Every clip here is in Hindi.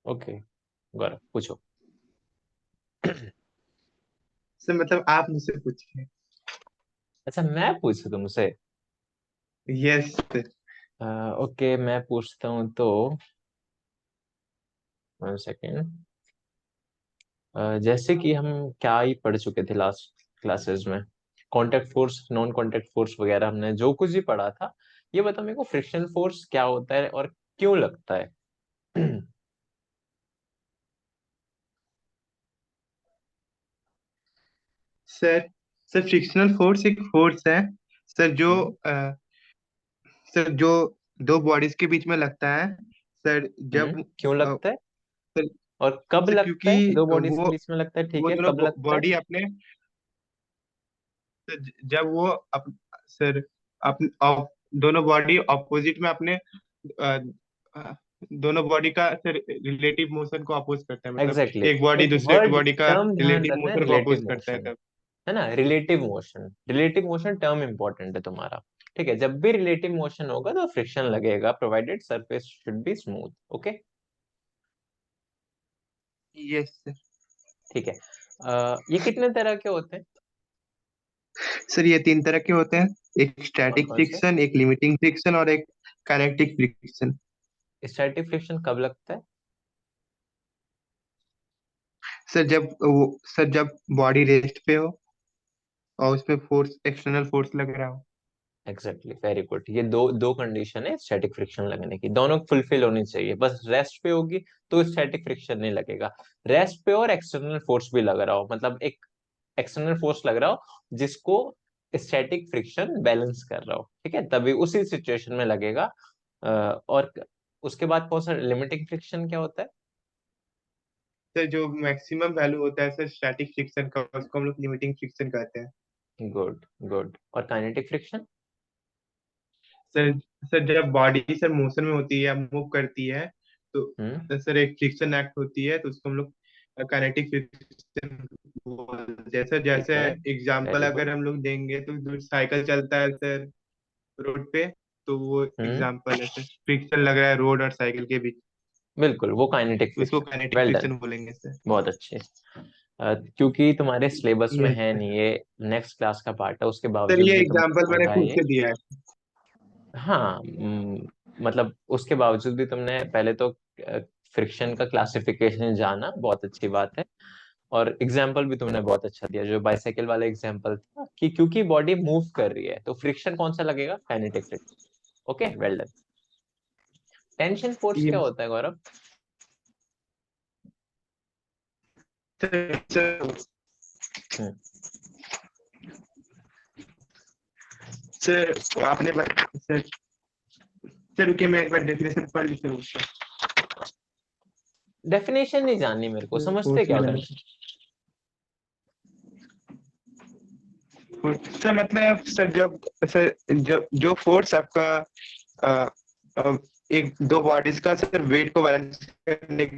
ओके, गौरव पूछो। सर मतलब आप मुझसे पूछिए। अच्छा, मैं पूछूं तुमसे? Yes sir. ओके, मैं पूछता हूँ तो 1 सेकेंड। जैसे कि हम क्या ही पढ़ चुके थे लास्ट क्लासेस में, contact force, non contact force वगैरह, हमने जो कुछ भी पढ़ा था। ये बता मेरे को, फ्रिक्शन फोर्स क्या होता है और क्यों लगता है? सर सर फ्रिक्शनल फोर्स एक फोर्स है सर, जो हम्म, सर जो दो बॉडीज के बीच में लगता है सर। जब क्यों लगता है सर और कब सर लगता क्योंकि है? दो बॉडीज के वो बीच में लगता है, ठीक वो है, दोनों कब लगता है? बॉडी अपने सर, जब वो सर दोनों बॉडी ऑपोजिट में अपने अ, अ, दोनों बॉडी का सर रिलेटिव मोशन को अपोज करता है, मतलब एग्जैक्टली एक बॉडी एक दूसरे वर्ड बॉडी का टर्म ध्यान रिलेटिव रखना है, मोशन को रिलेटिव अपोज करता है मोशन, तब। है ना? Relative motion, relative motion term important है तुम्हारा। ठीक है, जब भी रिलेटिव मोशन होगा तो फ्रिक्शन लगेगा, provided surface should be smooth. Okay, yes sir. ठीक है। ये कितने तरह के होते हैं? सर ये तीन तरह के होते हैं, एक कौन स्टैटिक कौन से? फ्रिक्शन, एक लिमिटिंग फ्रिक्शन और एक काइनेटिक फ्रिक्शन। स्टैटिक फ्रिक्शन कब लगता है? सर जब बॉडी रेस्ट पे हो और उसपे फोर्स, एक्सटर्नल फोर्स लग रहा हो। Exactly, very good. ये दो दो कंडीशन है स्टैटिक फ्रिक्शन लगने की, दोनों फुलफिल होनी चाहिए। बस रेस्ट पे होगी तो स्टैटिक फ्रिक्शन नहीं लगेगा। रेस्ट पे और एक्सटर्नल फोर्स भी लग रहा हो, मतलब एक एक्सटर्नल फोर्स लग रहा हो जिसको स्टैटिक फ्रिक्शन बैलेंस कर रहा हो, ठीक है, तभी उसी सिचुएशन में लगेगा। और उसके बाद कौन सा लिमिटिंग फ्रिक्शन क्या होता है? सर जो मैक्सिमम वैल्यू होता है सर स्टैटिक फ्रिक्शन का, उसको हम लोग लिमिटिंग फ्रिक्शन कहते हैं। Good good. और काइनेटिक फ्रिक्शन? सर सर जब बॉडी सर मोशन में होती है या मूव करती है तो हम्म, सर एक फ्रिक्शन एक्ट होती है, तो उसको हम लोग काइनेटिक फ्रिक्शन। जैसे ठीक जैसे है, एग्जांपल वेरी अगर गुड। हम लोग देंगे तो जो साइकिल चलता है सर रोड पे, तो वो हम्म, एग्जांपल है सर, फ्रिक्शन लग रहा है रोड और साइकिल के बीच, बिल्कुल, वो काइनेटिक तो इसको friction. Kinetic well done, friction बोलेंगे सर। बहुत अच्छे। क्योंकि तुम्हारे सिलेबस में यस है सर। नहीं, ये नेक्स्ट क्लास का पार्ट है, उसके सर बावजूद ये भी तुमने एग्जांपल मैंने पढ़ा है खुद ये। से दिया है। हाँ, मतलब उसके बावजूद भी तुमने पहले तो फ्रिक्शन का क्लासिफिकेशन जाना, बहुत अच्छी बात है। और एग्जाम्पल भी तुमने बहुत अच्छा दिया, जो बाइसाइकिल वाला एग्जाम्पल था, कि क्योंकि बॉडी मूव कर रही है तो फ्रिक्शन कौन सा लगेगा? Kinetic friction. Okay, well done. Tension force क्या यस होता है, गौरव? सर। सर हम्म, सर आपने सर सर रुकिए, मैं एक बार डेफिनेशन पढ़ ली सर उसका। डेफिनेशन नहीं जाननी मेरे को, समझते फोर्स क्या में करना? सर मतलब सर जब सर जब जो फोर्स आपका अ, अ, एक दो बॉडीज का सर वेट को बैलेंस करने के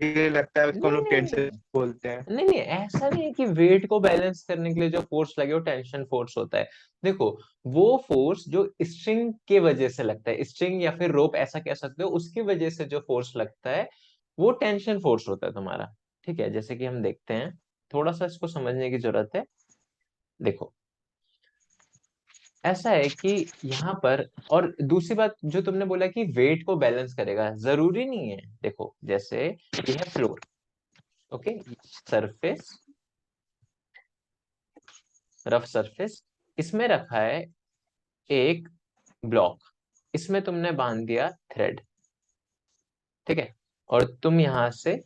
लिए लगता है, उसको हम नहीं लोग नहीं टेंशन बोलते हैं। नहीं नहीं, ऐसा नहीं है कि वेट को बैलेंस करने के लिए जो फोर्स लगे वो टेंशन फोर्स होता है। देखो, वो फोर्स जो स्ट्रिंग के वजह से लगता है, स्ट्रिंग या फिर रोप ऐसा कह सकते हो, उसकी वजह से जो फोर्स लगता है वो टेंशन फोर्स होता है तुम्हारा। ठीक है, जैसे कि हम देखते हैं, थोड़ा सा इसको समझने की जरूरत है। देखो, ऐसा है कि यहाँ पर, और दूसरी बात जो तुमने बोला कि वेट को बैलेंस करेगा, जरूरी नहीं है। देखो, जैसे ये है floor, okay, surface, rough surface, इसमें रखा है एक ब्लॉक, इसमें तुमने बांध दिया थ्रेड, ठीक है, और तुम यहां से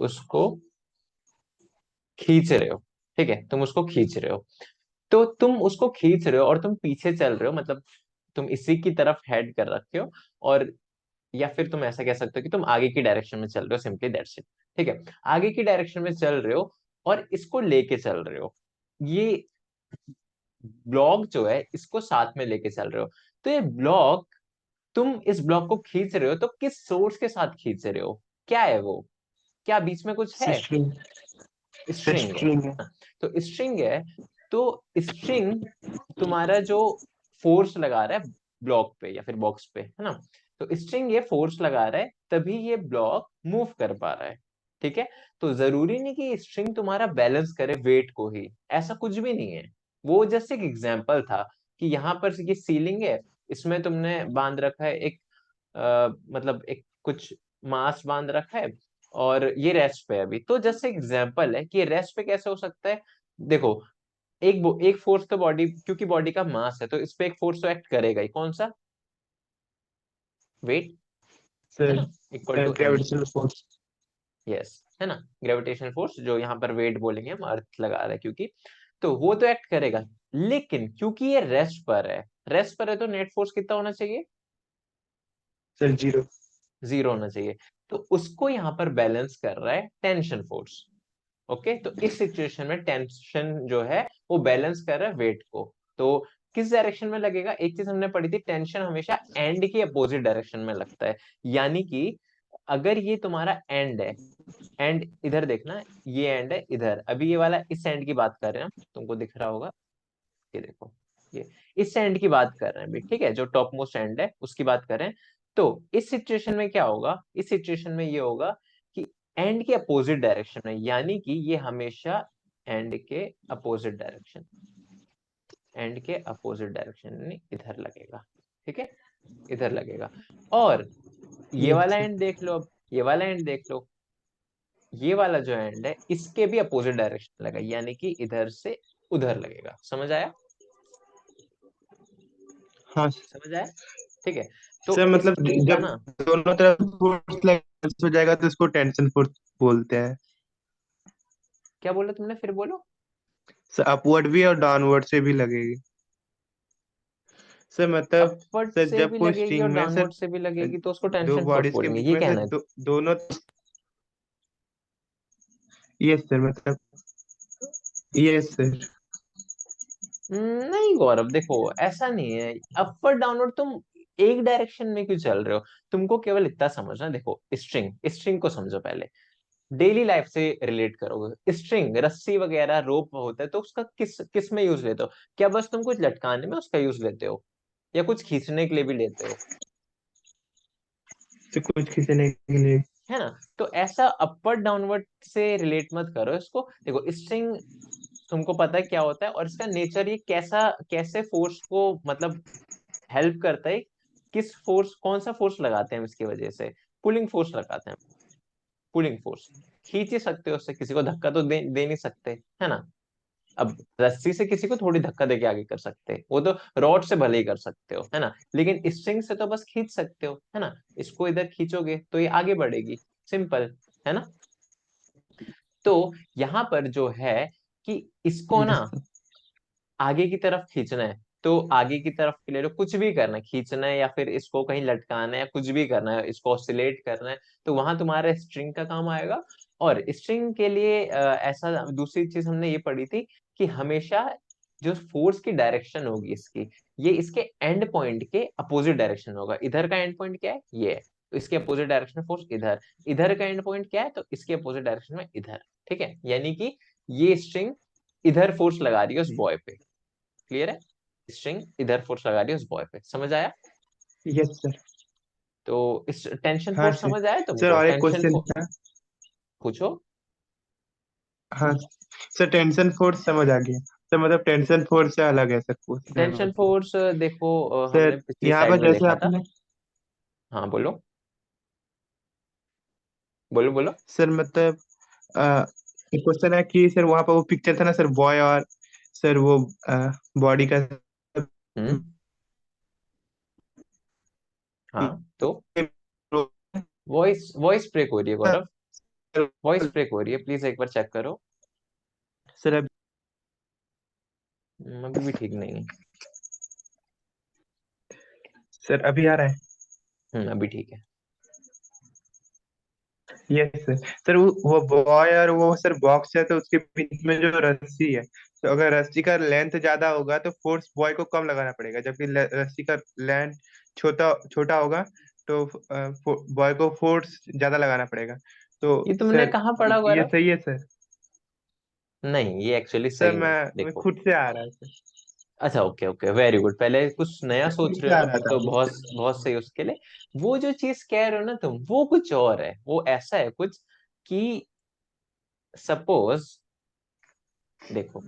उसको खींच रहे हो। ठीक है, तुम उसको खींच रहे हो, तो तुम उसको खींच रहे हो और तुम पीछे चल रहे हो, मतलब तुम इसी की तरफ हेड कर रखे हो। और या फिर तुम ऐसा कह सकते हो कि तुम आगे की डायरेक्शन में चल रहे हो, सिंपली दैट्स इट। ठीक है, आगे की डायरेक्शन में चल रहे हो और इसको लेके चल रहे हो, ये ब्लॉक जो है इसको साथ में लेके चल रहे हो। तो ये ब्लॉक, तुम इस ब्लॉक को खींच रहे हो तो किस सोर्स के साथ खींच रहे हो? क्या है वो? क्या बीच में कुछ है? स्ट्रिंग। सर स्ट्रिंग है। स्ट्रिंग है। हाँ, तो स्ट्रिंग है, तो स्ट्रिंग तुम्हारा जो फोर्स लगा रहा है ब्लॉक पे या फिर बॉक्स पे, है ना। तो स्ट्रिंग ये फोर्स लगा रहा है तभी ये ब्लॉक मूव कर पा रहा है, ठीक है। तो जरूरी नहीं कि स्ट्रिंग तुम्हारा बैलेंस करे वेट को ही, ऐसा कुछ भी नहीं है। वो जस्ट एक एग्जांपल था कि यहाँ पर ये सीलिंग है, इसमें तुमने बांध रखा है एक मतलब एक कुछ मास बांध रखा है, और ये रेस्ट पे है अभी। तो जस्ट एक एग्जांपल है कि ये रेस्ट पे कैसे हो सकता है। देखो, एक फोर्स तो बॉडी, क्योंकि बॉडी का मास है तो इस पे एक फोर्स तो एक्ट करेगा ही, कौन सा? वेट, है सर ना, equal to M. Gravitational force. Yes, है ना, ग्रेविटेशनल फोर्स, जो यहाँ पर वेट बोलेंगे हम, अर्थ लगा रहा है क्योंकि, तो वो तो एक्ट करेगा। लेकिन क्योंकि ये रेस्ट पर है, रेस्ट पर है तो नेट फोर्स कितना होना चाहिए? Sir zero. जीरो होना चाहिए। तो उसको यहाँ पर बैलेंस कर रहा है टेंशन फोर्स। ओके, तो इस सिचुएशन में टेंशन जो है वो बैलेंस कर रहा है वेट को। तो किस डायरेक्शन में लगेगा? एक चीज हमने पढ़ी थी, टेंशन हमेशा एंड के अपोजिट डायरेक्शन में लगता है। यानी कि अगर ये तुम्हारा एंड है, एंड इधर देखना, ये एंड है इधर, अभी ये वाला इस एंड की बात कर रहे हैं हम, तुमको दिख रहा होगा, ये देखो, ये इस एंड की बात कर रहे हैं अभी, ठीक है, जो टॉप मोस्ट एंड है उसकी बात कर रहे हैं। तो इस सिचुएशन में क्या होगा? इस सिचुएशन में ये होगा कि एंड के अपोजिट डायरेक्शन में, यानी कि ये हमेशा एंड के अपोजिट डायरेक्शन, एंड के अपोजिट डायरेक्शन में इधर लगेगा, ठीक है, इधर लगेगा। और ये यस वाला सर। एंड देख लो, अब ये वाला एंड देख लो, ये वाला जो एंड है इसके भी अपोजिट डायरेक्शन लगा, यानी कि इधर से उधर लगेगा। समझ आया? हाँ समझ आया, ठीक है। तो सर, मतलब स्ट्रिंग का जब ना, दोनों तरफ फोर्स बैलेंस हो जाएगा तो इसको टेंशन फोर्स बोलते हैं। क्या बोला तुमने, फिर बोलो। सर अपवर्ड भी और डाउनवर्ड से भी लगेगी। सर मतलब, अपवर्ड सर से जब भी कोई लगेगी और स्ट्रिंग में सर डाउनवर्ड से भी लगेगी तो उसको दो टेंशन फोर्स बॉडीज के बोलेंगे, बीच ये में से कहना है। दोनों। यस सर, मतलब यस सर। नहीं गौरव, देखो ऐसा नहीं है। अपवर्ड डाउनवर्ड तुम एक डायरेक्शन में क्यों चल रहे हो? तुमको केवल इतना समझना, देखो स्ट्रिंग, स्ट्रिंग को समझो पहले, डेली लाइफ से रिलेट करोगे। स्ट्रिंग, रस्सी वगैरह, रोप होता है तो उसका किस किस में यूज लेते हो? क्या बस तुम कुछ लटकाने में उसका यूज लेते हो, या कुछ खींचने के लिए भी लेते हो? तो कुछ खींचने के लिए। है ना। तो ऐसा अपवर्ड डाउनवर्ड से रिलेट मत करो इसको। देखो स्ट्रिंग, तुमको पता है क्या होता है, और इसका नेचर ये कैसा, कैसे फोर्स को मतलब हेल्प करता है, किस फोर्स, कौन सा फोर्स लगाते हैं हम इसकी वजह से? पुलिंग फोर्स लगाते हैं, पुलिंग फोर्स। खींच ही सकते हो उससे, किसी को धक्का तो दे नहीं सकते, है ना। अब रस्सी से किसी को थोड़ी धक्का देके आगे कर सकते हैं, वो तो रॉड से भले ही कर सकते हो, है ना। लेकिन स्ट्रिंग से तो बस खींच सकते हो, है ना। इसको इधर खींचोगे तो ये आगे बढ़ेगी, सिंपल, है ना। तो यहाँ पर जो है कि इसको ना यस सर। आगे की तरफ खींचना है, तो आगे की तरफ के लिए कुछ भी करना है, खींचना है या फिर इसको कहीं लटकाना है, कुछ भी करना है, इसको ऑसिलेट करना है, तो वहां तुम्हारा स्ट्रिंग का काम आएगा। और स्ट्रिंग के लिए ऐसा दूसरी चीज हमने ये पढ़ी थी कि हमेशा जो फोर्स की डायरेक्शन होगी इसकी, ये इसके एंड पॉइंट के अपोजिट डायरेक्शन होगा। इधर का एंड पॉइंट क्या है? ये है, तो इसके अपोजिट डायरेक्शन में फोर्स इधर। इधर का एंड पॉइंट क्या है? तो इसके अपोजिट डायरेक्शन में इधर, ठीक है। यानी कि ये स्ट्रिंग इधर फोर्स लगा रही है उस बॉय पे, क्लियर है। स्ट्रिंग इधर फोर्स लगा रही है उस बॉय पे, समझ आया? Yes sir. तो इस टेंशन हाँ फोर्स सर। समझ आया सर तुमको? और एक टेंशन क्वेश्चन था। पूछो। हाँ सर, टेंशन फोर्स समझ आ गया सर, मतलब टेंशन फोर्स से अलग है सर कुछ है टेंशन मतलब। फोर्स देखो, हमने सर पिछली यहाँ स्लाइड पर में जैसे देखा था। आपने, हाँ बोलो, बोलो बोलो। सर मतलब एक क्वेश्चन है कि सर वहाँ पर वो पिक्चर था ना सर, बॉय और सर वो बॉडी का। हम्म, हाँ तो वॉइस वॉइस ब्रेक हो रही है गौरव, वॉइस ब्रेक हो रही है, प्लीज एक बार चेक करो। सर अभी भी ठीक नहीं है। सर अभी आ रहा है। अभी ठीक है। Yes sir. सर वो बॉय और वो सर बॉक्स है, तो उसके बीच में जो रस्सी है, तो अगर रस्सी का लेंथ ज्यादा होगा तो फोर्स बॉय को कम लगाना पड़ेगा, जबकि रस्सी का लेंथ छोटा छोटा होगा तो बॉय को फोर्स ज्यादा लगाना पड़ेगा। तो ये तुमने सर कहाँ पढ़ा ये गौरव? सही है सर? नहीं, ये एक्चुअली सर सही नहीं है, मैं देखो। खुद से आ रहा है सर। अच्छा, ओके ओके, वेरी गुड। पहले कुछ नया सोच रहे हो क्या आ ना, रहा था? तो बहुत बहुत सही उसके लिए। वो जो चीज कह रहे हो ना तुम, वो कुछ और है, वो ऐसा है कुछ कि सपोज, देखो,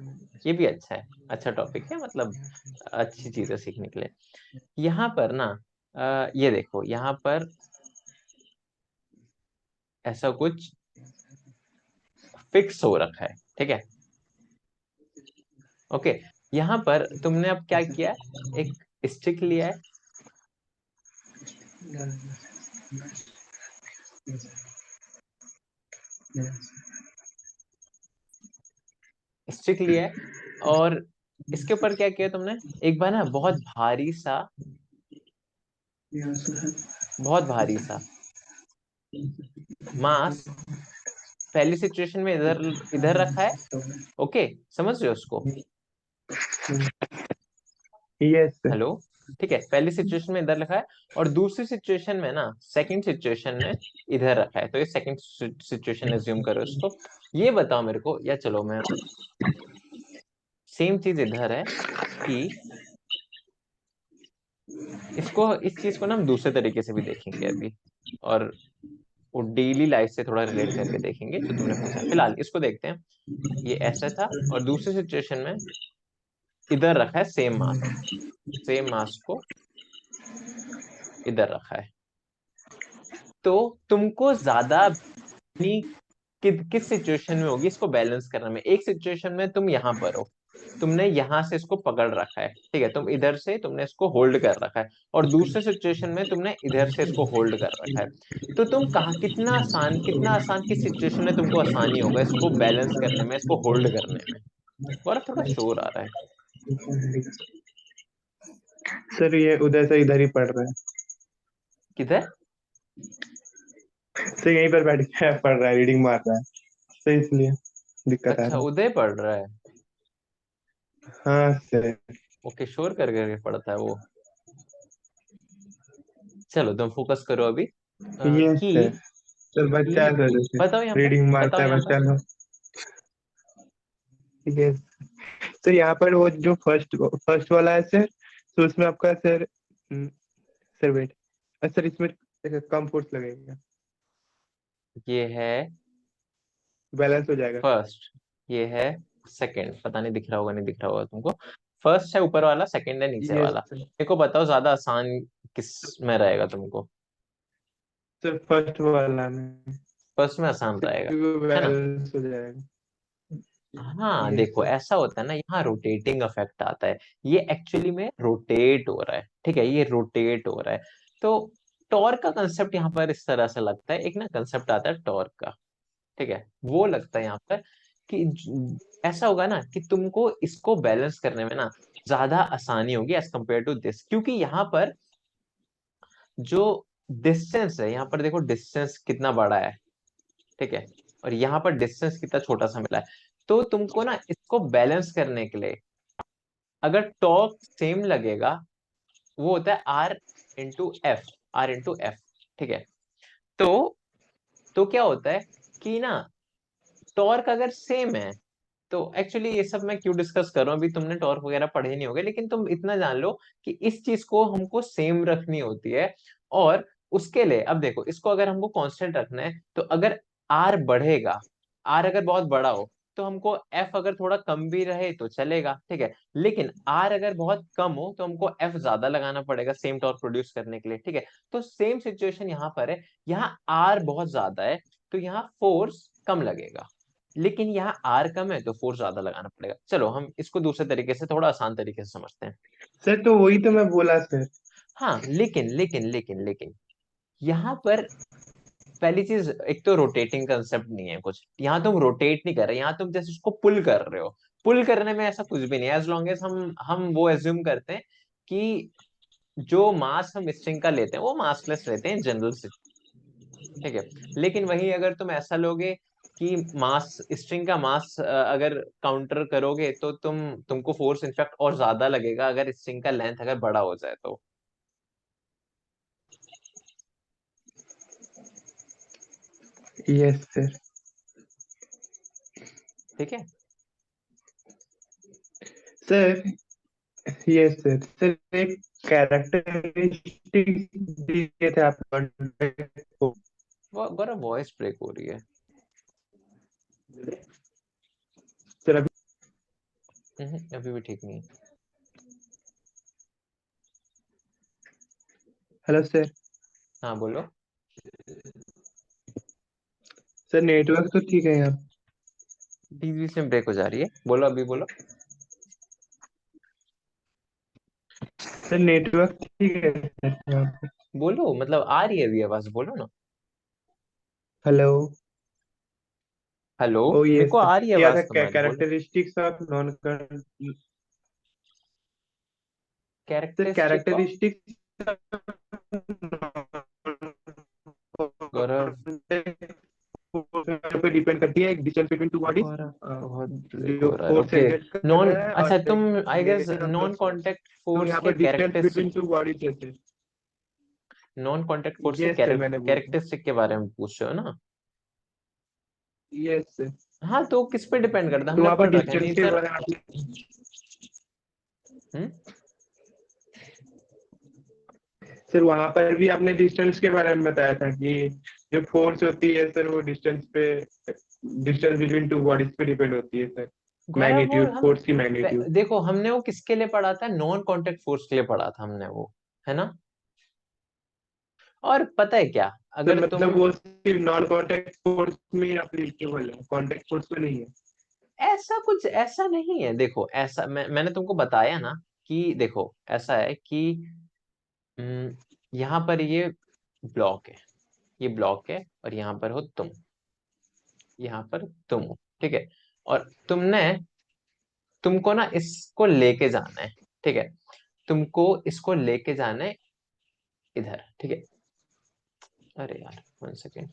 ये भी अच्छा है, अच्छा टॉपिक है, मतलब अच्छी चीजें सीखने के लिए। यहाँ पर ना, ये देखो, यहाँ पर ऐसा कुछ फिक्स हो रखा है, ठीक है। ओके, यहाँ पर तुमने अब क्या किया, एक स्टिक लिया है, स्टिक लिया है, और इसके ऊपर क्या किया तुमने, एक बार ना बहुत भारी सा मास पहली सिचुएशन में इधर इधर रखा है। ओके, समझ रहे हो उसको? Yes sir. हेलो, ठीक है, पहली सिचुएशन में इधर रखा है, और दूसरी सिचुएशन में ना, सेकंड सिचुएशन में इधर रखा है। तो ये सेकंड सिचुएशन एज्यूम करो इसको। ये बताओ मेरे को, या चलो मैं, सेम चीज इधर है कि इसको, इस चीज को ना हम दूसरे तरीके से भी देखेंगे अभी, और वो डेली लाइफ से थोड़ा रिलेट करके देखेंगे जो तुमने पूछा है। फिलहाल इसको देखते हैं। ये ऐसा था, और दूसरी सिचुएशन में इधर रखा है सेम मास, सेम मास को इधर रखा है। तो तुमको ज्यादा अपनी किस सिचुएशन में होगी इसको बैलेंस करने में। एक सिचुएशन में तुम यहाँ पर हो, तुमने यहां से इसको पकड़ रखा है, ठीक है, तुम इधर से तुमने इसको होल्ड कर रखा है, और दूसरे सिचुएशन में तुमने इधर से इसको होल्ड कर रखा है। तो तुम कहा, कितना आसान किस सिचुएशन में तुमको आसानी होगा इसको बैलेंस करने में, इसको होल्ड करने में। गौरव, थोड़ा शोर आ रहा है। सर ये उधर से इधर ही पढ़ रहा है। किधर? सर यहीं पर बैठ के पढ़ रहा है, रीडिंग मार रहा है, तो इसलिए दिक्कत आ अच्छा, रहा है। उदय पढ़ रहा है। हाँ सर। ओके, शोर कर करके पढ़ता है वो। चलो तुम फोकस करो अभी, यस सर। कि सर बच्चा है सर, जैसे बताओ यहाँ पर, रीडिंग बताओ मारता है यहाँ पर। बच्चा लोग। ठीक है सर, यहाँ पर वो जो फर्स्ट फर्स्ट वाला है सर, तो उसमें आपका सर, सर वेट, सर इसमें कम फोर्स लगेगा, ये है बैलेंस हो जाएगा। फर्स्ट, ये है सेकंड। पता नहीं दिख रहा होगा, नहीं दिख रहा होगा तुमको। फर्स्ट है ऊपर वाला, सेकंड है नीचे यस वाला। सर। देखो बताओ ज्यादा आसान किस में रहेगा तुमको। सर फर्स्ट वाला में, फर्स्ट में आसान रहेगा, क्योंकि है ना? बैलेंस हो जाएगा। हाँ यस देखो, सर। ऐसा होता है ना, यहाँ रोटेटिंग इफेक्ट आता है। ये एक्चुअली में रोटेट हो रहा है, ठीक है, ये रोटेट हो रहा है। तो टॉर्क का कंसेप्ट यहाँ पर इस तरह से लगता है, एक ना कंसेप्ट आता है टॉर्क का, ठीक है, वो लगता है यहाँ पर कि ऐसा होगा ना कि तुमको इसको बैलेंस करने में ना ज्यादा आसानी होगी एज कंपेयर टू दिस, क्योंकि यहाँ पर जो डिस्टेंस है, यहाँ पर देखो डिस्टेंस कितना बड़ा है, ठीक है, और यहाँ पर डिस्टेंस कितना छोटा सा मिला है। तो तुमको ना इसको बैलेंस करने के लिए, अगर टॉर्क सेम लगेगा, वो होता है R/F, R/F, ठीक है। तो क्या होता है कि ना, टॉर्क अगर सेम है, तो एक्चुअली ये सब मैं क्यों डिस्कस कर रहा हूँ, अभी तुमने टॉर्क वगैरह पढ़े नहीं होगे, लेकिन तुम इतना जान लो कि इस चीज को हमको सेम रखनी होती है। और उसके लिए अब देखो, इसको अगर हमको कांस्टेंट रखना है, तो अगर आर बढ़ेगा, आर अगर बहुत बड़ा हो, तो हमको एफ अगर थोड़ा कम भी रहे तो चलेगा, ठीक है। लेकिन आर अगर बहुत कम हो, तो हमको एफ ज्यादा लगाना पड़ेगा सेम टॉर्क प्रोड्यूस करने के लिए, ठीक है। तो सेम सिचुएशन यहाँ पर है, यहाँ आर बहुत ज्यादा है, तो यहाँ फोर्स कम लगेगा। लेकिन यहाँ आर कम है, तो फोर्स ज्यादा लगाना पड़ेगा। चलो हम इसको दूसरे तरीके से, थोड़ा आसान तरीके से समझते हैं। सर तो वही तो मैं बोला सर। हाँ, लेकिन यहाँ पर पहली चीज, एक तो रोटेटिंग कंसेप्ट नहीं है कुछ, यहाँ तुम रोटेट नहीं कर रहे, यहाँ तुम जैसे उसको पुल कर रहे हो। पुल करने में ऐसा कुछ भी नहीं है, एज लॉन्ग एज हम वो एज्यूम करते हैं कि जो मास हम स्ट्रिंग का लेते हैं वो मासलेस लेते हैं जनरल से, ठीक है। लेकिन वही अगर तुम ऐसा लोगे कि मास, स्ट्रिंग का मास अगर काउंटर करोगे, तो तुमको फोर्स इनफैक्ट और ज्यादा लगेगा अगर स्ट्रिंग का लेंथ अगर बड़ा हो जाए तो। Yes sir. ठीक है। Sir yes sir. सर एक कैरेक्टरिस्टिक दिए थे आप कॉन्टेक्ट को। गौरव वॉइस ब्रेक हो रही है। सर अभी। अभी भी ठीक नहीं है। Hello sir. हाँ बोलो। सर नेटवर्क तो ठीक है यहाँ। बीच बीच में ब्रेक हो जा रही है, बोलो अभी बोलो। सर नेटवर्क ठीक है सर यहाँ पे। बोलो मतलब आ रही है अभी आवाज, बोलो ना। हेलो। हेलो। ओ मेरे यस को सर, आ रही है क्या था आवाज तुम्हारी, बोलो। Characteristics of non. Sir characteristic of. Characteristics Gaurav. पे डिपेंड करती है एक distance between two bodies, Gaurav बहुत ब्रेक जो हो रहा है, फोर्स ओके। एग्जर्ट कर नॉन, रहा है और अच्छा तुम, I guess direction of the non force. Contact तो फोर्स यहाँ के पर distance between characteristic, two bodies जैसे। नॉन कांटेक्ट फोर्स के यस सर मैंने पूछा। कैरेक्टरिस्टिक के बारे में पूछ रहे हो ना। Yes sir. हाँ तो किस पे डिपेंड करता है, तो हमने वहाँ पर पढ़ रखा है डिस्टेंस के नेचर। बारे में आपने। हम्म। सर वहां पर भी आपने डिस्टेंस के बारे में बताया था कि जो फोर्स होती है सर वो डिस्टेंस बिटवीन टू बॉडीज पे डिपेंड होती है सर। गौरव वो मैग्नीट्यूड, हम, फोर्स की मैग्नीट्यूड। देखो हमने वो किसके लिए पढ़ा था, नॉन कांटेक्ट फोर्स के लिए पढ़ा था हमने वो, है ना। और पता है क्या, सर अगर तुम, मतलब वो सिर्फ नॉन कांटेक्ट फोर्स में ही अप्लीकेबल है, कांटेक्ट फोर्स में नहीं है। ऐसा कुछ ऐसा नहीं है, देखो ऐसा मैंने तुमको बताया ना कि देखो ऐसा है कि यहाँ पर ये ब्लॉक है, ये ब्लॉक है, और यहाँ पर हो तुम, यहाँ पर तुम हो, ठीक है। और तुमको ना इसको लेके जाना है, ठीक है। तुमको इसको लेके जाना है इधर, ठीक है। अरे यार 1 सेकेंड।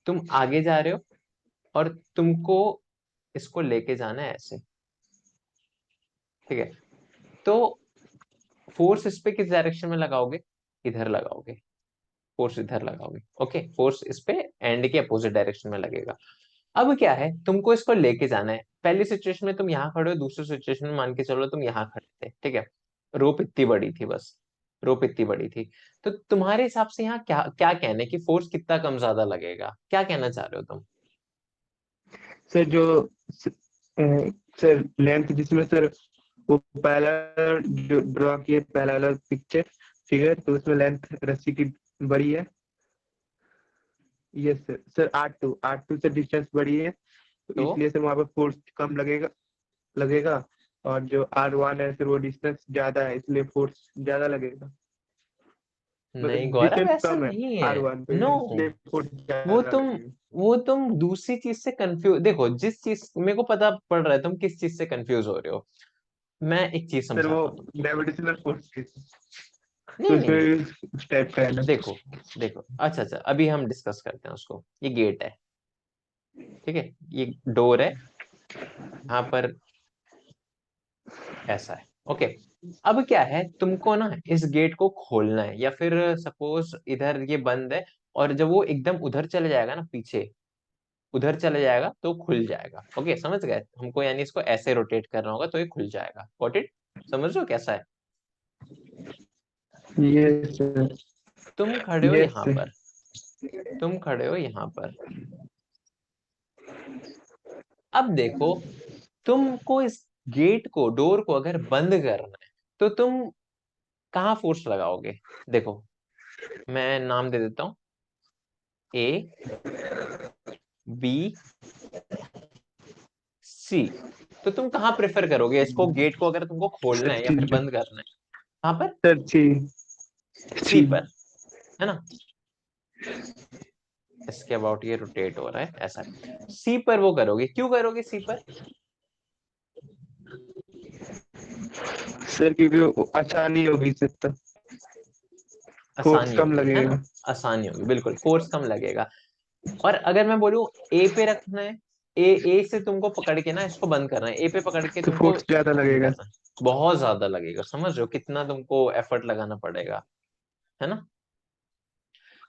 तुम आगे जा रहे हो और तुमको इसको लेके जाना है ऐसे, ठीक है। तो फोर्स इस पे किस डायरेक्शन में लगाओगे, इधर लगाओगे। फोर्स इधर लगाओगे, ओके। फोर्स इस पे एंड के अपोजिट डायरेक्शन में लगेगा। अब क्या है, तुमको इसको लेके जाना है। पहली सिचुएशन में तुम यहाँ खड़े हो, दूसरी सिचुएशन में मान के चलो तुम यहाँ खड़े थे, ठीक है। रोप इतनी बड़ी थी बस, रोप इतनी बड़ी थी। तो तुम्हारे हिसाब से यहाँ क्या क्या कहना है कि फोर्स कितना कम ज्यादा लगेगा, क्या कहना चाह रहे हो तुम। सर जो सर लेंथ जिसमें सर वो पहला जो ड्रॉ किया पहला वाला पिक्चर फिगर, तो उसमें लेंथ रस्सी की बड़ी है। Yes sir. Sir R two से डिस्टेंस बड़ी है, तो तो इसलिए सर वहाँ पर फोर्स कम लगेगा। और जो R1 है सर वो डिस्टेंस ज्यादा है, इसलिए फोर्स ज्यादा लगेगा। नहीं मतलब गौरव डिस्टेंस ऐसा कम है नहीं है। R1 पे, नो, इसलिए फोर्स वो ज्यादा तुम लगेगा। वो तुम दूसरी चीज से कंफ्यूज, देखो जिस चीज मेरे को पता पड़ रहा है तुम किस चीज से कंफ्यूज हो रहे हो। मैं एक चीज सर वो समझाता हूँ तुमको। ग्रेविटेशनल फोर्स की, तो नहीं नहीं नहीं, उसमें उस टाइप का है ना। देखो देखो, अच्छा अच्छा अभी हम डिस्कस करते हैं उसको। ये गेट है, ठीक है। ये डोर है, यहाँ पर ऐसा है, ओके। अब क्या है, तुमको ना इस गेट को खोलना है, या फिर सपोज इधर ये बंद है, और जब वो एकदम उधर चले जाएगा ना पीछे, उधर चले जाएगा तो खुल जाएगा, ओके समझ गए हमको, यानी इसको ऐसे रोटेट करना होगा तो ये खुल जाएगा, गॉट इट। समझ रहे हो कैसा है। Yes sir. तुम खड़े हो यस यहाँ सर। पर, तुम खड़े हो यहाँ पर। अब देखो, तुमको इस गेट को, डोर को अगर बंद करना है तो तुम कहाँ फोर्स लगाओगे। देखो मैं नाम दे देता हूँ, ए, बी, सी। तो तुम कहाँ प्रेफर करोगे इसको, गेट को अगर तुमको खोलना सर है या फिर ठीक है। बंद करना है, कहाँ पर। सर सी। सी सी। पर, है ना। इसके अबाउट ये रोटेट हो रहा है ऐसा। सी पर वो करोगे, क्यों करोगे सी पर। सर क्योंकि वो आसानी होगी इससे तो, फोर्स आसानी कम होगी, है ना। लगेगा। आसानी होगी, बिल्कुल फोर्स कम लगेगा। और अगर मैं बोलूं ए पे रखना है, ए से तुमको पकड़ के ना इसको बंद करना है, ए पे पकड़ के तो तुमको फोर्स ज्यादा बंद लगेगा। करना है, बहुत ज्यादा लगेगा। समझ रहे हो कितना तुमको एफर्ट लगाना पड़ेगा, है ना।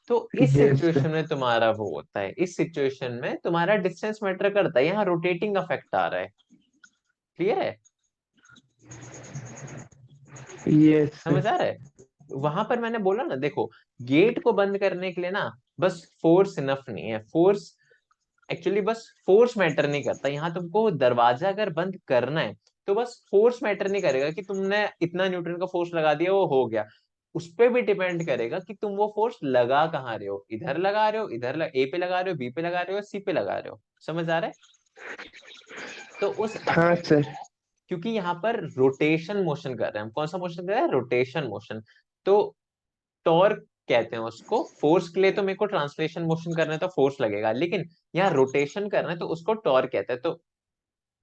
तो इस यस सिचुएशन में तुम्हारा वो होता है, इस सिचुएशन में तुम्हारा डिस्टेंस मैटर करता है, यहाँ रोटेटिंग इफेक्ट आ रहा है, क्लियर है? यस समझ सर। आ रहा है? वहां पर मैंने बोला ना, देखो गेट को बंद करने के लिए ना बस फोर्स इनफ नहीं है। फोर्स एक्चुअली बस फोर्स मैटर नहीं करता यहाँ। तुमको दरवाजा अगर बंद करना है तो बस फोर्स मैटर नहीं करेगा कि तुमने इतना न्यूटन का फोर्स लगा दिया वो हो गया। उस पे भी डिपेंड करेगा कि तुम वो फोर्स लगा कहाँ रहे हो, इधर लगा रहे हो, ए पे लगा रहे हो, बी पे लगा रहे हो, सी पे लगा रहे हो। समझ आ रहा है? तो उस हाँ सर। क्योंकि यहाँ पर रोटेशन मोशन कर रहे हैं हम। कौन सा मोशन कर रहे हैं? Rotation motion. तो टॉर्क कहते हैं उसको। फोर्स के लिए तो मेरे को ट्रांसलेशन मोशन करना है तो फोर्स लगेगा, लेकिन यहाँ रोटेशन करना है तो उसको टॉर्क कहते हैं। तो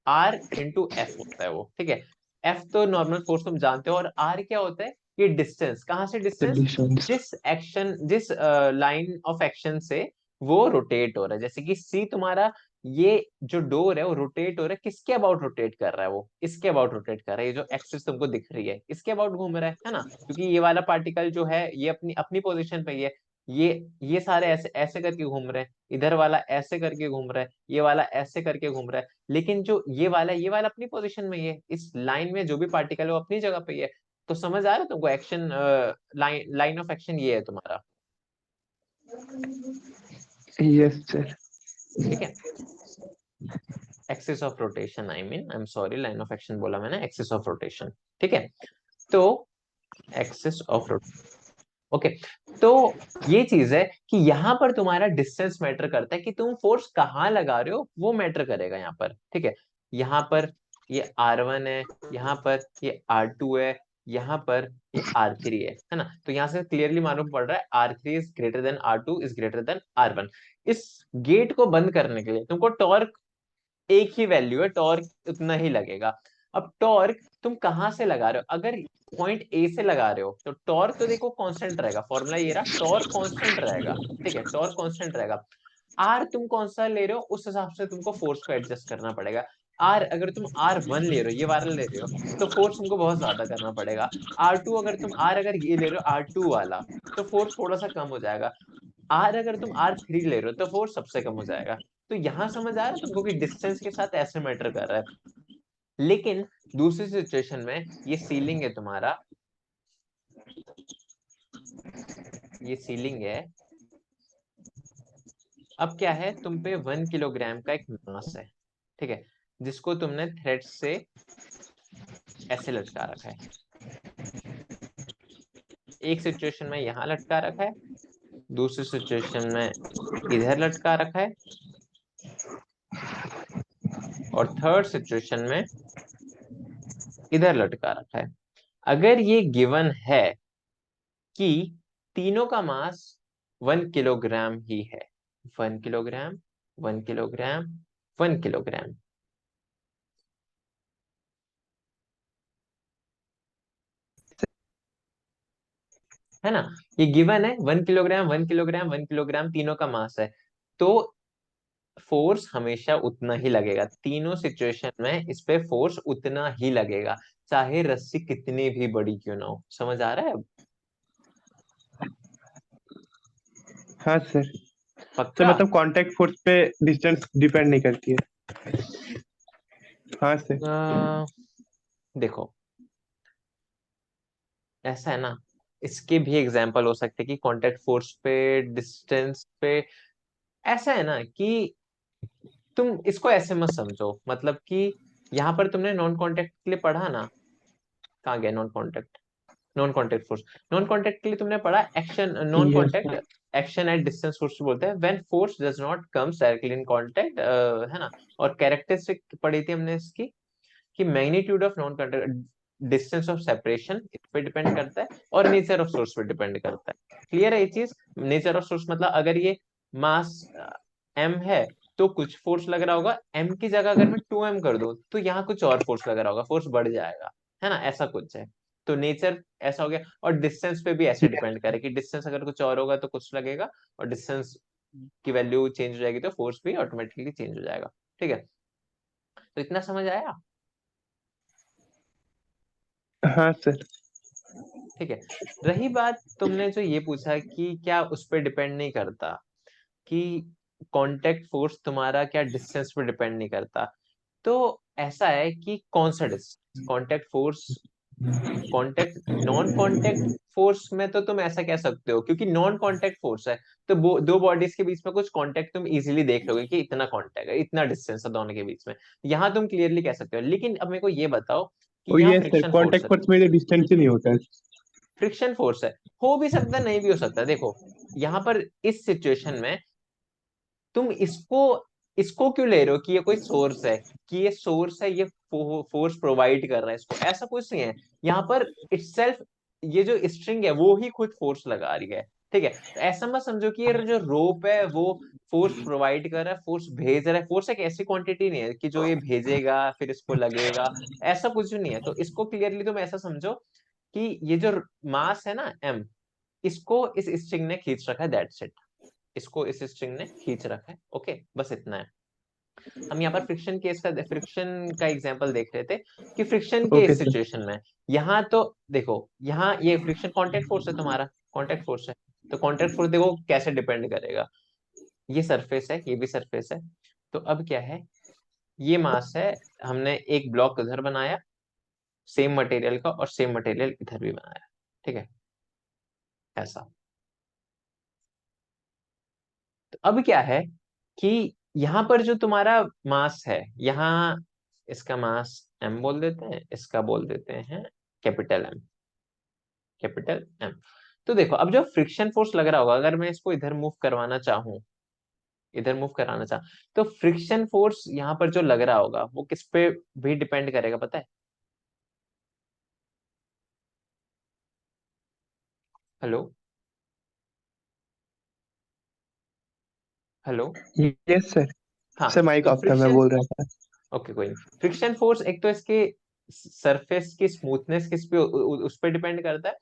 आर इंटू एफ होता है वो, ठीक है। एफ तो नॉर्मल फोर्स तुम जानते हो, और आर क्या होता है? ये डिस्टेंस। कहाँ से डिस्टेंस? डिस्टेंस। जिस लाइन ऑफ एक्शन से वो रोटेट हो रहा है। जैसे कि सी तुम्हारा, ये जो डोर है वो रोटेट हो रहा है, किसके अबाउट रोटेट कर रहा है? वो इसके अबाउट रोटेट कर रहा है। ये जो एक्सिस तुमको दिख रही है इसके अबाउट घूम रहा है ना? क्योंकि ये वाला पार्टिकल जो है ये अपनी अपनी पोजीशन पे ही है। ये ये सारे ऐसे ऐसे करके घूम रहे हैं, इधर वाला ऐसे करके घूम रहा है, ये वाला ऐसे करके घूम रहा है। लेकिन जो ये वाला अपनी पोजीशन में ही है। इस लाइन में जो भी पार्टिकल है वो अपनी जगह पे ही है। तो समझ आ रहा है तुमको? एक्शन लाइन ऑफ एक्शन ये है तुम्हारा। Yes sir. ठीक है। Axis of rotation, I am sorry, line of action बोला मैंने, एक्सिस ऑफ रोटेशन। ठीक है। तो एक्सिस ऑफ रोटेशन, ओके। तो ये चीज है कि यहाँ पर तुम्हारा डिस्टेंस मैटर करता है, कि तुम फोर्स कहाँ लगा रहे हो वो मैटर करेगा यहाँ पर। ठीक है। यहाँ पर ये R1 है, यहाँ पर ये R2 है, यहाँ पर ये R3 है ना? तो यहाँ से क्लियरली मालूम पड़ रहा है R3 is greater than R2 is greater than R1। इस गेट को बंद करने के लिए तुमको टॉर्क एक ही वैल्यू है, टॉर्क उतना ही लगेगा। अब टॉर्क तुम कहाँ से लगा रहे हो? अगर पॉइंट ए से लगा रहे हो तो टॉर्क तो देखो कांस्टेंट रहेगा। फॉर्मूला ये रहा, टॉर्क कांस्टेंट रहेगा। ठीक है, टॉर्क कांस्टेंट रहेगा। आर तुम कौन सा ले रहे हो उस हिसाब से तुमको फोर्स को एडजस्ट करना पड़ेगा। आर अगर तुम R1 ले रहे हो, ये वाला ले रहे हो, तो फोर्स तुमको बहुत ज्यादा करना पड़ेगा। R2 अगर ये ले रहे हो R2 वाला, तो फोर्स थोड़ा सा कम हो जाएगा। अगर तुम R3 ले रहे हो तो फोर्स सबसे कम हो जाएगा। तो यहां समझ आ रहा है तुमको कि डिस्टेंस के साथ ऐसे मैटर कर रहा है। लेकिन दूसरी सिचुएशन में ये सीलिंग है तुम्हारा, ये सीलिंग है। अब क्या है, तुम पे 1 किलोग्राम का एक मास है, ठीक है, जिसको तुमने थ्रेड से ऐसे लटका रखा है। एक सिचुएशन में यहां लटका रखा है, दूसरी सिचुएशन में इधर लटका रखा है, और थर्ड सिचुएशन में इधर लटका रखा है। अगर ये गिवन है कि तीनों का मास 1 किलोग्राम ही है, 1 किलोग्राम, 1 किलोग्राम, 1 किलोग्राम, है ना? ये गिवन है 1 किलोग्राम, 1 किलोग्राम, 1 किलोग्राम तीनों का मास है। तो फोर्स हमेशा उतना ही लगेगा। तीनों सिचुएशन में इस पे फोर्स उतना ही लगेगा, चाहे रस्सी कितनी भी बड़ी क्यों ना हो। समझ आ रहा है अब? हाँ सर। तो पक्का? मतलब कांटेक्ट फोर्स पे डिस्टेंस डिपेंड नहीं करती है। हाँ सर। देखो ऐसा है ना, इसके भी एग्जाम्पल हो सकते हैं कि कांटेक्ट फोर्स पे, डिस्टेंस पे। ऐसा है ना कि तुम इसको ऐसे मत समझो, मतलब कि यहाँ पर तुमने नॉन कांटेक्ट के लिए पढ़ा ना, कहाँ गया non contact? Non contact force, non contact के लिए तुमने पढ़ा action, non yes contact sir. Action at distance force बोलते हैं, when force does not comes directly in contact, है ना? और कैरेक्टरिस्टिक पढ़ी थी हमने इसकी, कि magnitude of non contact, distance of separation इस पे डिपेंड करता है, और नेचर ऑफ सोर्स पे डिपेंड करता है। क्लियर है ये चीज? नेचर ऑफ सोर्स मतलब अगर ये मास m है तो कुछ फोर्स लग रहा होगा, m की जगह अगर मैं 2m कर दूं तो यहाँ कुछ और फोर्स लग रहा होगा, फोर्स बढ़ जाएगा, है ना? ऐसा कुछ है। तो नेचर ऐसा हो गया। और डिस्टेंस पे भी ऐसे डिपेंड करे कि डिस्टेंस अगर कुछ और होगा तो कुछ लगेगा, और डिस्टेंस की वैल्यू चेंज हो जाएगी तो फोर्स भी ऑटोमेटिकली चेंज हो जाएगा। ठीक है, तो इतना समझ आया? हाँ सर। ठीक है। रही बात, तुमने जो ये पूछा कि क्या उस पर डिपेंड नहीं करता, कि कांटेक्ट फोर्स तुम्हारा क्या डिस्टेंस पे डिपेंड नहीं करता, तो ऐसा है कि कौन सा distance, contact force, contact non contact force में तो तुम ऐसा कह सकते हो, क्योंकि नॉन कांटेक्ट फोर्स है, तो दो बॉडीज के बीच में कुछ कांटेक्ट तुम इजीली देख लोगे कि इतना कांटेक्ट है, इतना डिस्टेंस है दोनों के बीच में, यहाँ तुम क्लियरली कह सकते हो। लेकिन अब मेरे को ये बताओ कि ओ यहाँ ये सर, फ्रिक्शन फोर्स कांटेक्ट है, फोर्स में तो डिस्टेंस ही नहीं होता है। फ्रिक्शन फोर्स है, हो भी सकता है नहीं भी हो सकता है। देखो यहाँ पर इस सिचुएशन में तुम इसको इसको क्यों ले रहे हो कि ये कोई सोर्स है, कि ये सोर्स है, ये फोर्स प्रोवाइड कर रहा है इसको, ऐसा कुछ नहीं है। यहाँ पर इटसेल्फ ये जो स्ट्रिंग है वो ही खुद फोर्स लगा रही है, ठीक है। तो ऐसा मत समझो कि ये जो रोप है वो फोर्स प्रोवाइड कर रहा है, फोर्स भेज रहा है। फोर्स एक ऐसी क्वांटिटी नहीं है कि जो ये भेजेगा फिर इसको लगेगा, ऐसा कुछ नहीं है। तो इसको क्लियरली तुम ऐसा समझो कि ये जो मास है ना m, इसको इस स्ट्रिंग ने खींच रखा है, दैट्स इट। इसको इस स्ट्रिंग ने खींच रखा है, ओके, बस इतना है। हम यहाँ पर फ्रिक्शन का एग्जांपल देख रहे थे कि फ्रिक्शन के ओके इस सर। सिचुएशन में यहाँ तो देखो, यहाँ ये फ्रिक्शन कांटेक्ट फोर्स है, तुम्हारा कांटेक्ट फोर्स है। तो कांटेक्ट फोर्स देखो कैसे डिपेंड करेगा, ये सरफेस है, ये भी सरफेस है। तो अब क्या है, ये मास है, हमने एक ब्लॉक उधर बनाया सेम मटेरियल का, और सेम मटेरियल इधर भी बनाया, ठीक है, ऐसा। तो अब क्या है कि यहाँ पर जो तुम्हारा मास है, यहाँ इसका मास m बोल देते हैं, इसका बोल देते हैं कैपिटल M, कैपिटल M। तो देखो अब जो फ्रिक्शन फोर्स लग रहा होगा, अगर मैं इसको इधर मूव करवाना चाहूँ, इधर मूव कराना चाहूँ, तो फ्रिक्शन फोर्स यहाँ पर जो लग रहा होगा वो किस पे भी डिपेंड करेगा पता है? Hello, hello. Yes sir. हाँ, सर माइक तो ऑफ था, मैं फ्रिक्शन, बोल रहा था। ओके कोई नहीं, फ्रिक्शन फोर्स एक तो इसके सरफेस की स्मूथनेस किस पे उस पे डिपेंड करता है,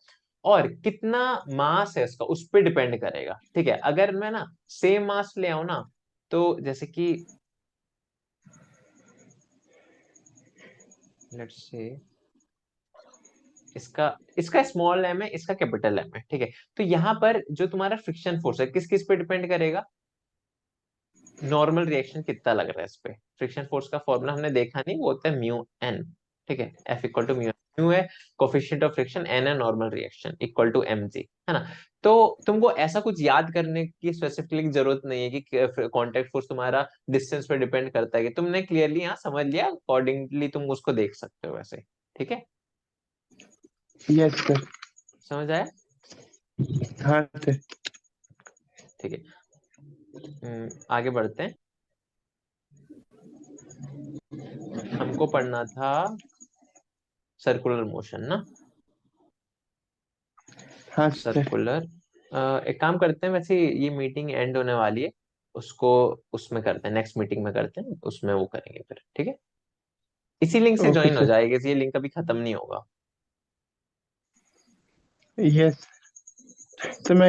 और कितना मास है इसका उस पे डिपेंड करेगा, ठीक है। अगर मैं ना सेम मास ले आऊं ना, तो जैसे कि लेट्स से इसका इसका स्मॉल एम है, इसका कैपिटल एम है, ठीक है। तो यहाँ पर जो तुम्हारा फ्रिक्शन फोर्स है किस किस पे डिपेंड करेगा, नॉर्मल रिएक्शन कितना लग रहा है इस पे। फ्रिक्शन फोर्स का फॉर्मूला हमने देखा नहीं, वो होता है म्यू एन, ठीक है, F equal to mu, mu है कोफिशिएंट ऑफ फ्रिक्शन, एन है normal reaction, equal to M G, है ना। तो तुमको ऐसा कुछ याद करने की स्पेसिफिकली जरूरत नहीं है कि कांटेक्ट फोर्स तुम्हारा डिस्टेंस पे डिपेंड करता है, कि तुमने क्लियरली यहाँ समझ लिया, अकॉर्डिंगली तुम उसको देख सकते हो वैसे, ठीक है। Yes sir. समझ आया? हाँ सर। ठीक है, आगे बढ़ते हैं। हमको पढ़ना था सर्कुलर मोशन ना, हाँ सर। सर्कुलर। एक काम करते हैं, वैसे ये मीटिंग एंड होने वाली है, उसको उसमें करते हैं, नेक्स्ट मीटिंग में करते हैं, उसमें वो करेंगे फिर, ठीक है। इसी लिंक से ओके ज्वाइन हो सर। जाएगा, ये लिंक अभी खत्म नहीं होगा। यस। सर मैं